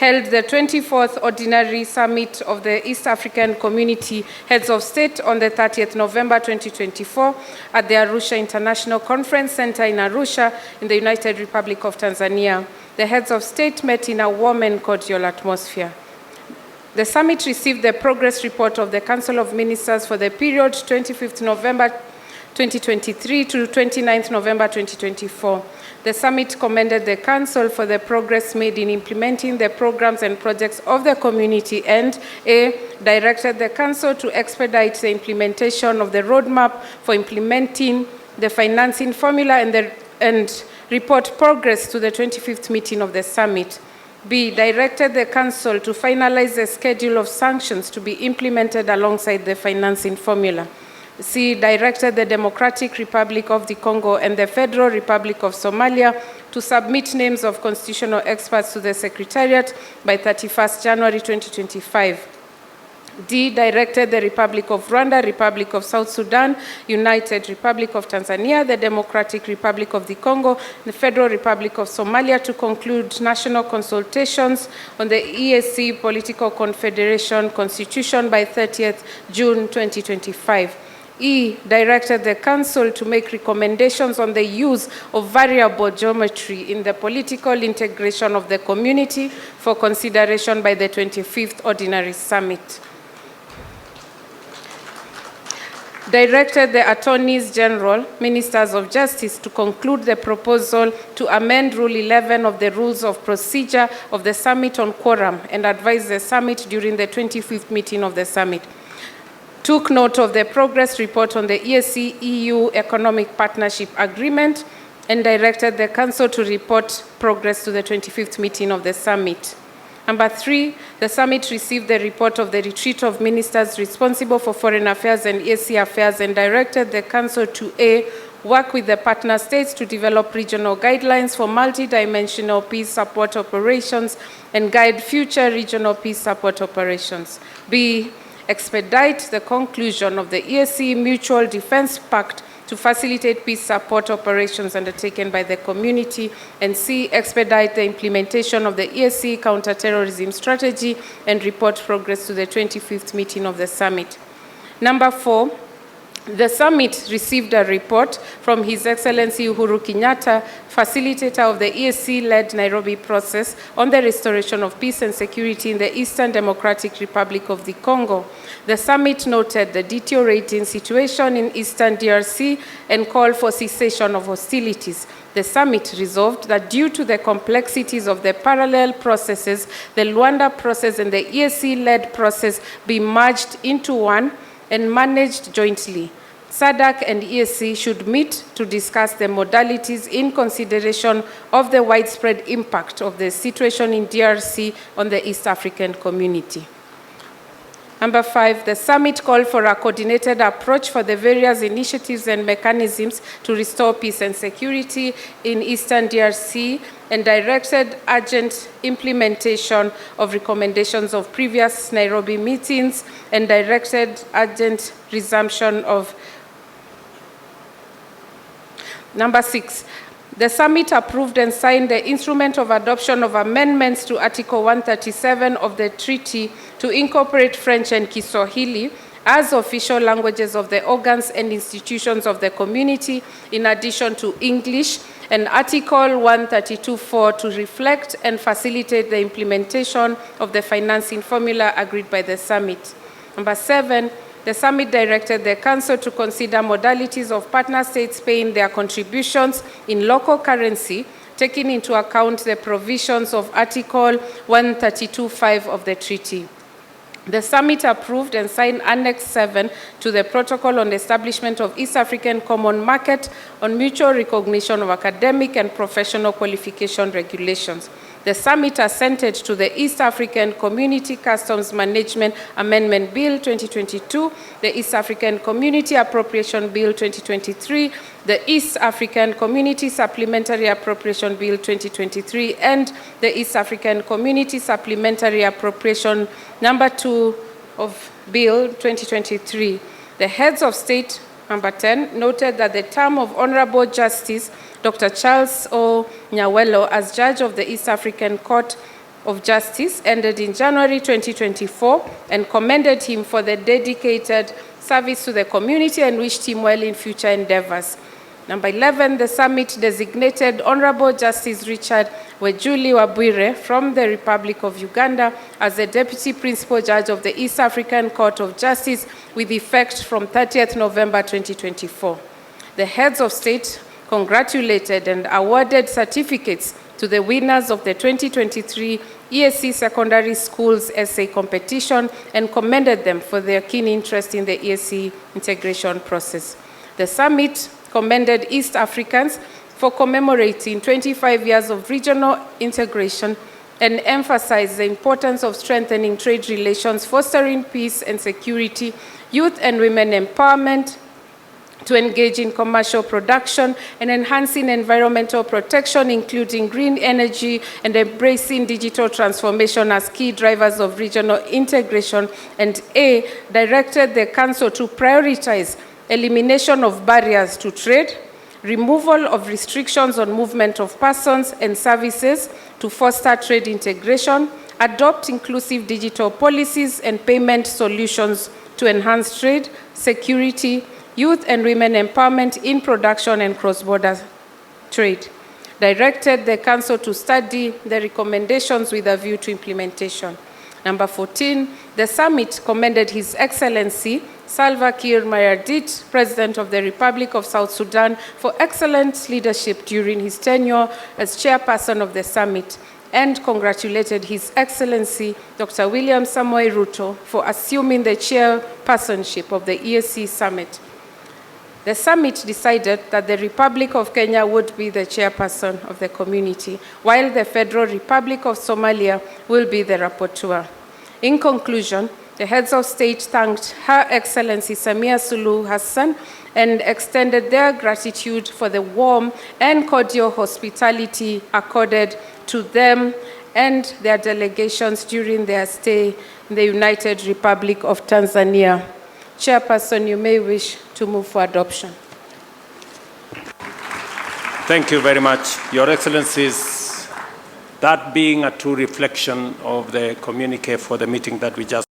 held the 24th Ordinary Summit of the East African Community Heads of State on the 30th November 2024 at the Arusha International Conference Center in Arusha in the United Republic of Tanzania. The heads of state met in a warm and cordial atmosphere. The summit received the progress report of the Council of Ministers for the period 25th November 2023 to 29th November 2024. The summit commended the Council for the progress made in implementing the programs and projects of the community and directed the Council to expedite the implementation of the roadmap for implementing the financing formula and report progress to the 25th meeting of the summit. B, directed the Council to finalize the schedule of sanctions to be implemented alongside the financing formula. C, directed the Democratic Republic of the Congo and the Federal Republic of Somalia to submit names of constitutional experts to the Secretariat by 31st January 2025. D, directed the Republic of Rwanda, Republic of South Sudan, United Republic of Tanzania, the Democratic Republic of the Congo, the Federal Republic of Somalia to conclude national consultations on the EAC Political Confederation Constitution by 30th June 2025. E, directed the Council to make recommendations on the use of variable geometry in the political integration of the community for consideration by the 25th Ordinary Summit. Directed the Attorneys General, Ministers of Justice to conclude the proposal to amend Rule 11 of the Rules of Procedure of the Summit on quorum and advise the Summit during the 25th meeting of the Summit. Took note of the progress report on the EAC-EU Economic Partnership Agreement and directed the Council to report progress to the 25th meeting of the Summit. Number 3, the Summit received the report of the Retreat of Ministers responsible for Foreign Affairs and EAC Affairs and directed the Council to A, work with the partner states to develop regional guidelines for multidimensional peace support operations and guide future regional peace support operations. B, expedite the conclusion of the EAC Mutual Defense Pact to facilitate peace support operations undertaken by the community, and C, expedite the implementation of the EAC counterterrorism strategy and report progress to the 25th meeting of the summit. Number 4, the summit received a report from His Excellency Uhuru Kenyatta, facilitator of the EAC-led Nairobi process on the restoration of peace and security in the Eastern Democratic Republic of the Congo. The summit noted the deteriorating situation in Eastern DRC and called for cessation of hostilities. The summit resolved that due to the complexities of the parallel processes, the Luanda process and the EAC-led process be merged into one and managed jointly. SADC and EAC should meet to discuss the modalities in consideration of the widespread impact of the situation in DRC on the East African community. Number 5, the summit called for a coordinated approach for the various initiatives and mechanisms to restore peace and security in Eastern DRC and directed urgent implementation of recommendations of previous Nairobi meetings and directed urgent resumption of. Number 6, the summit approved and signed the instrument of adoption of amendments to Article 137 of the treaty to incorporate French and Kiswahili as official languages of the organs and institutions of the community, in addition to English, and Article 132.4 to reflect and facilitate the implementation of the financing formula agreed by the summit. Number 7, the summit directed the Council to consider modalities of partner states paying their contributions in local currency, taking into account the provisions of Article 132.5 of the treaty. The summit approved and signed Annex 7 to the Protocol on the Establishment of East African Common Market on mutual recognition of academic and professional qualification regulations. The summit assented to the East African Community Customs Management Amendment Bill 2022, the East African Community Appropriation Bill 2023, the East African Community Supplementary Appropriation Bill 2023, and the East African Community Supplementary Appropriation Number 2 of Bill 2023. The heads of state, number 10, noted that the term of Honorable Justice Dr. Charles O. Nyawelo as judge of the East African Court of Justice ended in January 2024 and commended him for the dedicated service to the community and wished him well in future endeavors. Number 11, the summit designated Honorable Justice Richard Wejuli Wabwire from the Republic of Uganda as the Deputy Principal Judge of the East African Court of Justice with effect from 30th November 2024. The heads of state congratulated and awarded certificates to the winners of the 2023 ESC Secondary Schools Essay Competition and commended them for their keen interest in the ESC integration process. The summit commended East Africans for commemorating 25 years of regional integration and emphasized the importance of strengthening trade relations, fostering peace and security, youth and women empowerment, to engage in commercial production and enhancing environmental protection, including green energy and embracing digital transformation as key drivers of regional integration, and A, directed the Council to prioritize elimination of barriers to trade, removal of restrictions on movement of persons and services to foster trade integration, adopt inclusive digital policies and payment solutions to enhance trade, security, youth and women empowerment in production and cross-border trade. Directed the Council to study the recommendations with a view to implementation. Number 14, the summit commended His Excellency Salva Kiir Mayardit, President of the Republic of South Sudan, for excellent leadership during his tenure as chairperson of the summit, and congratulated His Excellency Dr. William Samoei Ruto for assuming the chairpersonship of the ESC summit. The summit decided that the Republic of Kenya would be the chairperson of the community, while the Federal Republic of Somalia will be the rapporteur. In conclusion, the heads of state thanked Her Excellency Samia Suluhu Hassan and extended their gratitude for the warm and cordial hospitality accorded to them and their delegations during their stay in the United Republic of Tanzania. Chairperson, you may wish to move for adoption. Thank you very much, Your Excellencies. That being a true reflection of the communique for the meeting that we just